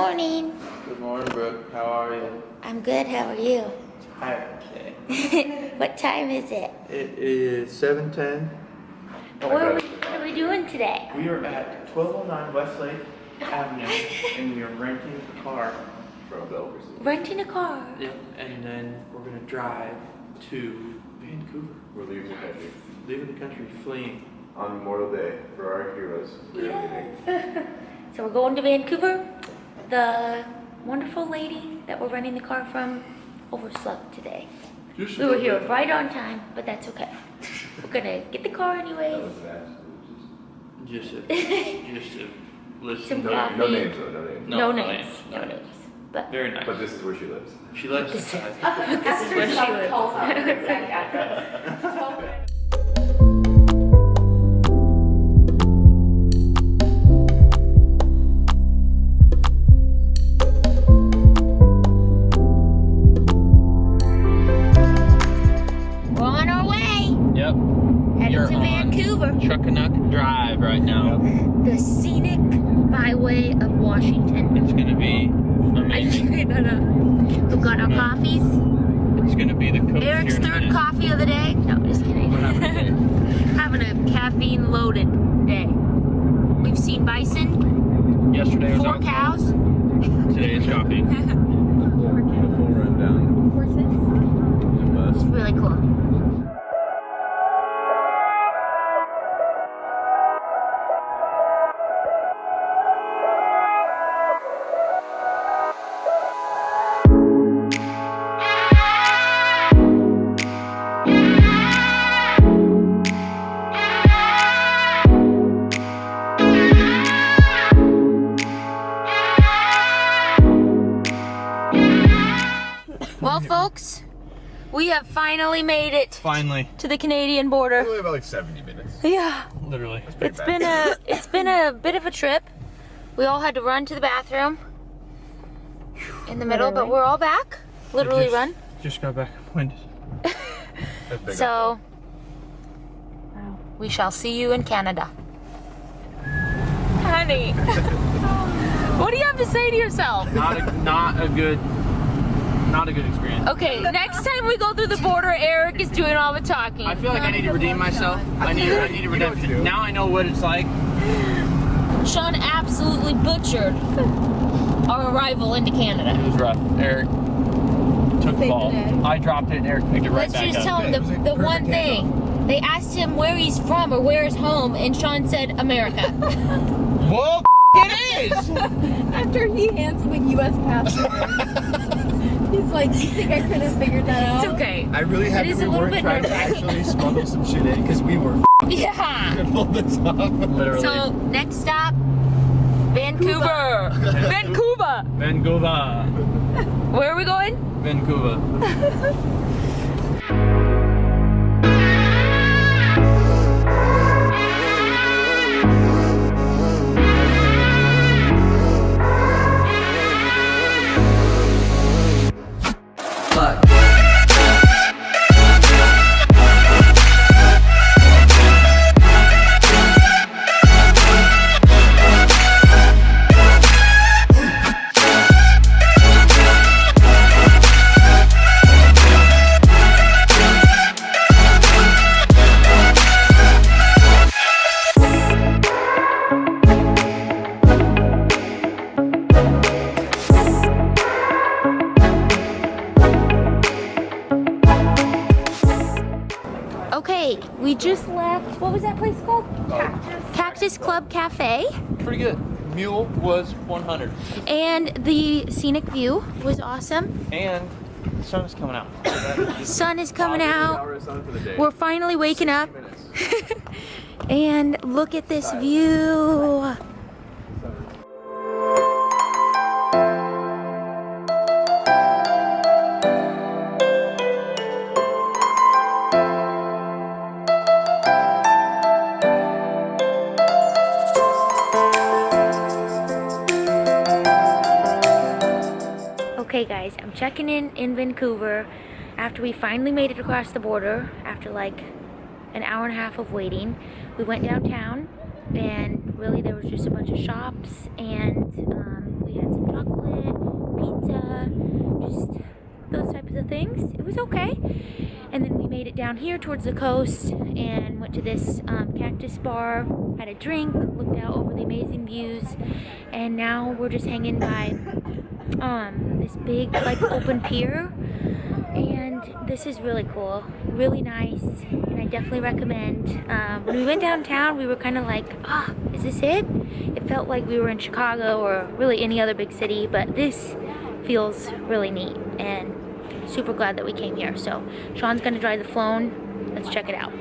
morning. Good morning, Brooke. How are you? I'm good. How are you? Okay. What time is it? It is 7:10. What are we doing today? We are at 1209 Westlake Avenue, and we are renting a car from Belvers. Renting a car. Yep. And then we're gonna drive to Vancouver. We're leaving the country. Leaving the country, fleeing. On Memorial Day for our heroes. Yes. So we're going to Vancouver. The wonderful lady that we're renting the car from overslept today. We were here right on time, but that's okay. We're gonna get the car anyways. Just to listen. Some No, coffee. no names though, no names. No names. No names. But Very nice. But this is where she lives. She lives. this is where she lives. Chuckanuck Drive right now. The scenic byway of Washington. It's gonna be amazing. We've got our coffees. It's gonna be the coach Eric's here in a third minute. coffee of the day. No, just kidding. What happened Having a caffeine-loaded day. We've seen bison. Yesterday was 4 alcohol. cows. Today is coffee. The full rundown. It's really cool. Well, folks, we have finally made it Finally. to the Canadian border. Only about like 70 minutes. Yeah, Literally. it's been a bit of a trip. We all had to run to the bathroom in the middle, but we're all back. Literally run. Just got back winded. So we shall see you in Canada. Honey, what do you have to say to yourself? Not a good experience. Okay, next time we go through the border, Eric is doing all the talking. I feel like I need to redeem myself. I need a redemption. Now I know what it's like. Sean absolutely butchered our arrival into Canada. It was rough. Eric took the ball. I dropped it and Eric picked it right Let's back just up. tell him the one thing. They asked him where he's from or where his home, and Sean said America. Well, it is! After he hands him a U.S. passport. He's like, you think I could have figured that out? It's okay. I really It happy is we a little weren't bit trying to nerve-wracking. actually smuggle some shit in because we were Yeah. pull this off. Literally. So next stop, Vancouver. Vancouver. Vancouver. Where are we going? Vancouver. Okay, we just left. What was that place called? Cactus Club Cafe. Pretty good. Mule was 100. And the scenic view was awesome. And the sun is coming out. Sun is coming out. Hour of sun for the day. We're finally waking up. 60 minutes. And look at this view. Okay guys, I'm checking in Vancouver after we finally made it across the border after like an hour and a half of waiting. We went downtown and really there was just a bunch of shops and we had some chocolate, pizza, just those types of things. It was okay. And then we made it down here towards the coast and went to this cactus bar, had a drink, looked out over the amazing views, and now we're just hanging by this big like open pier, and this is really cool, really nice, and I definitely recommend. When we went downtown, we were kind of like, is this it? It felt like we were in Chicago or really any other big city, but this feels really neat, and super glad that we came here. So Sean's gonna drive the phone. Let's check it out.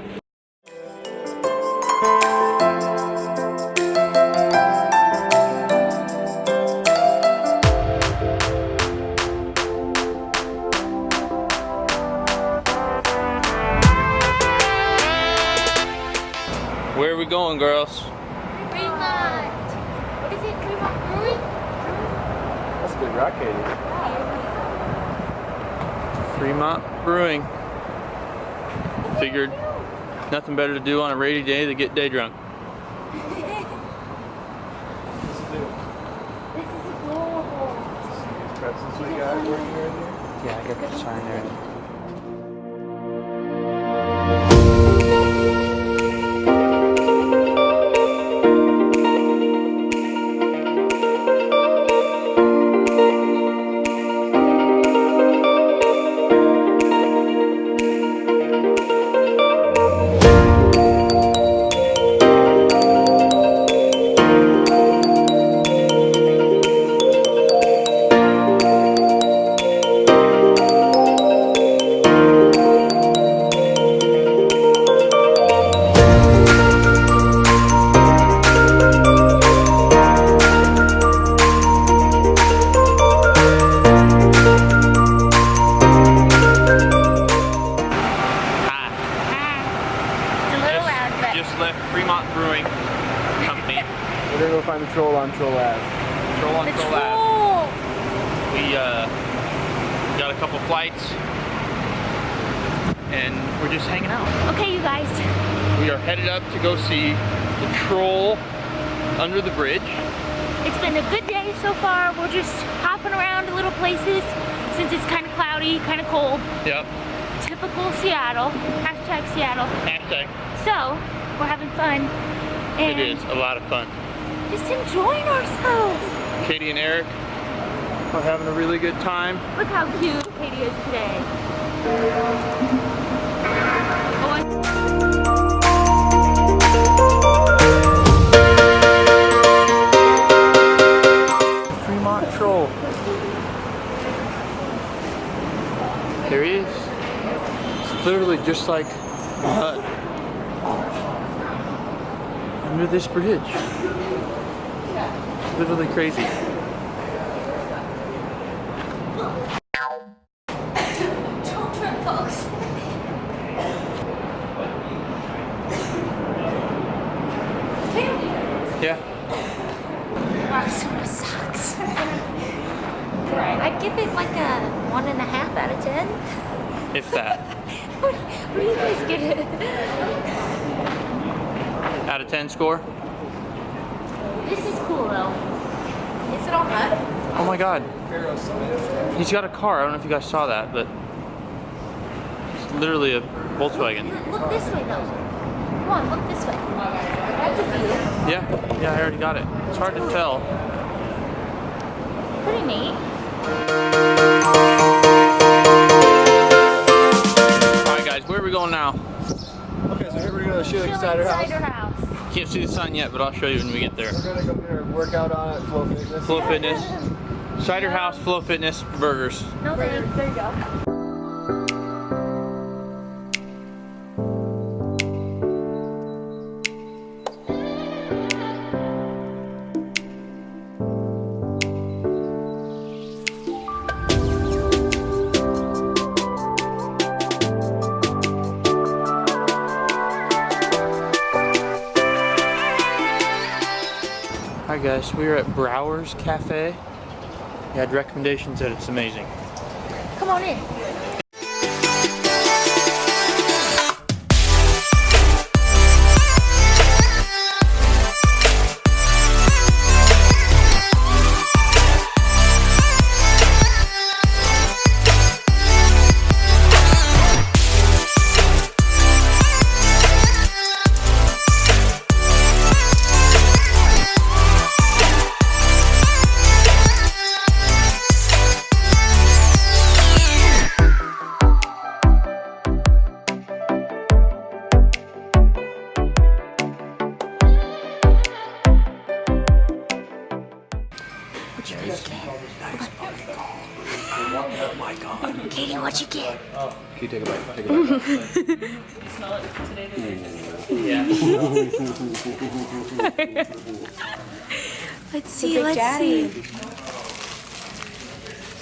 Where are we going, girls? Fremont. What is it? Fremont Brewery? That's a good rock, Katie. Fremont Brewing. Figured nothing better to do on a rainy day than get day drunk. This is adorable. Pretzels we got working right here. Yeah, I got the sign there. Fremont Brewing Company. We're gonna go find the troll on Troll Ave. Troll on The Troll Ave. troll. We got a couple flights and we're just hanging out. Okay, you guys. We are headed up to go see the troll under the bridge. It's been a good day so far. We're just hopping around to little places since it's kind of cloudy, kind of cold. Yep. Typical Seattle. Hashtag Seattle. Hashtag. So, we're having fun. And It is a lot of fun. just enjoying ourselves. Katie and Eric are having a really good time. Look how cute Katie is today. Fremont Troll. There he is. It's literally just like a hut under this bridge. It's literally crazy. Children, folks. Yeah. Wow, super sucks. I'd give it like a 1.5 out of 10. If that. What do you guys give it? Out of 10 score? This is cool though. Is it all mud? Oh my god. He's got a car. I don't know if you guys saw that, but it's literally a Volkswagen. Look this way though. Come on, look this way. That's a view. Yeah, I already got it. It's hard to tell. Pretty neat. Alright guys, where are we going now? Okay, so here we're gonna shoot Chilling inside our house. cider house. Can't see the sun yet, but I'll show you when we get there. We're gonna go get our workout on at Flow Fitness. Flow Fitness, Cider House, Flow Fitness, burgers. No thanks. There you go. Hi guys, we are at Brower's Cafe. We had recommendations that it's amazing. Come on in. Oh my god. Katie, what'd you get? Can you take a bite? Take a bite. Let's see, let's see.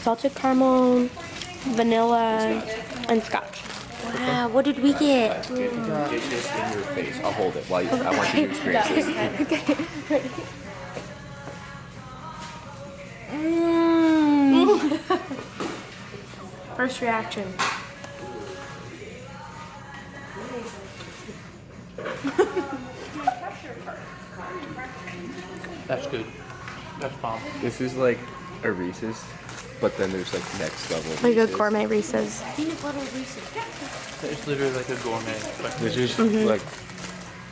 Salted caramel, vanilla, and scotch. Wow, what did we get? Get this in your face. I'll hold it while I want you to experience this. First reaction. That's good. That's bomb. This is like a Reese's, but then there's like next level. Like a Reese's. gourmet Reese's. Peanut butter Reese's. It's literally like a gourmet. This is like.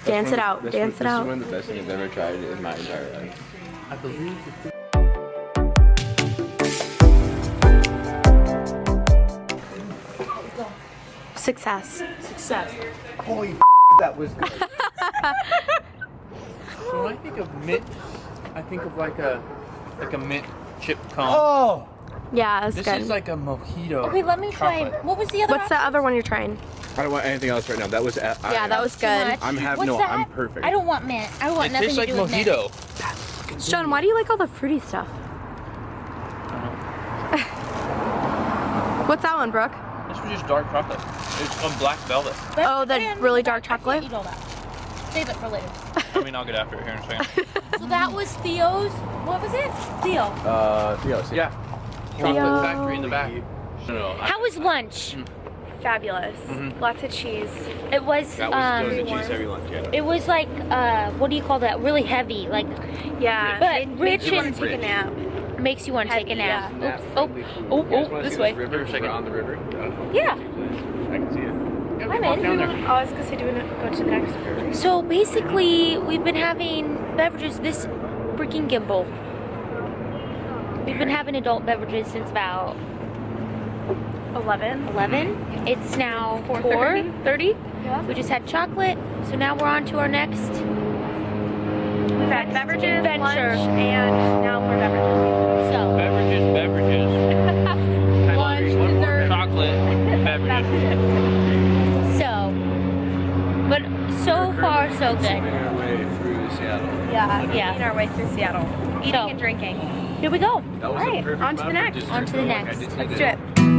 Dance it out. Dance it This out. is one of the best things I've ever tried in my entire life. I believe that Success. success. Holy that was good. So when I think of mint, I think of like a mint chip cone. Oh! Yeah, it's This good. is like a mojito. Okay, let me try. chocolate. What was the other What's the other one you're trying? I don't want anything else right now. That was. Yeah, that was good. I'm I'm perfect. I don't want mint. I want It nothing tastes to like do with mint. mojito. Sean, why do you like all the fruity stuff? What's that one, Brooke? This was just dark chocolate. It's on black velvet. Oh, the Man, really I dark can't chocolate? eat all that. Save it for later. I mean, I'll get after it here in a second. So that was Theo's. What was it? Theo. Theos. Yeah. Chocolate factory in the back. No, How was lunch? Fabulous. Lots of cheese. It was. That was a cheese heavy lunch. Yeah. It was like what do you call that? Really heavy, like. Yeah. But rich you want and to take a nap. makes you want to take a nap. Yeah. Oops. This way. River? We're on the river. Yeah. I can see it. I'm in. Oh, I was gonna say go to the next brewery. So basically, we've been having beverages. This freaking gimbal. We've been having adult beverages since about 11. 11. It's now 4:30. 4:30. Yeah. We just had chocolate, so now we're on to our next. We've had beverages, adventure. lunch, and now more beverages. So Beverages. lunch, One more dessert. chocolate, beverages. But so far so good. Making our way through Seattle. Yeah. Yeah. Making our way through Seattle. Eating So- and drinking. Here we go. That was Alright, a perfect on to the buffer next. dessert. On to the Like, I next. didn't Let's need do it. it.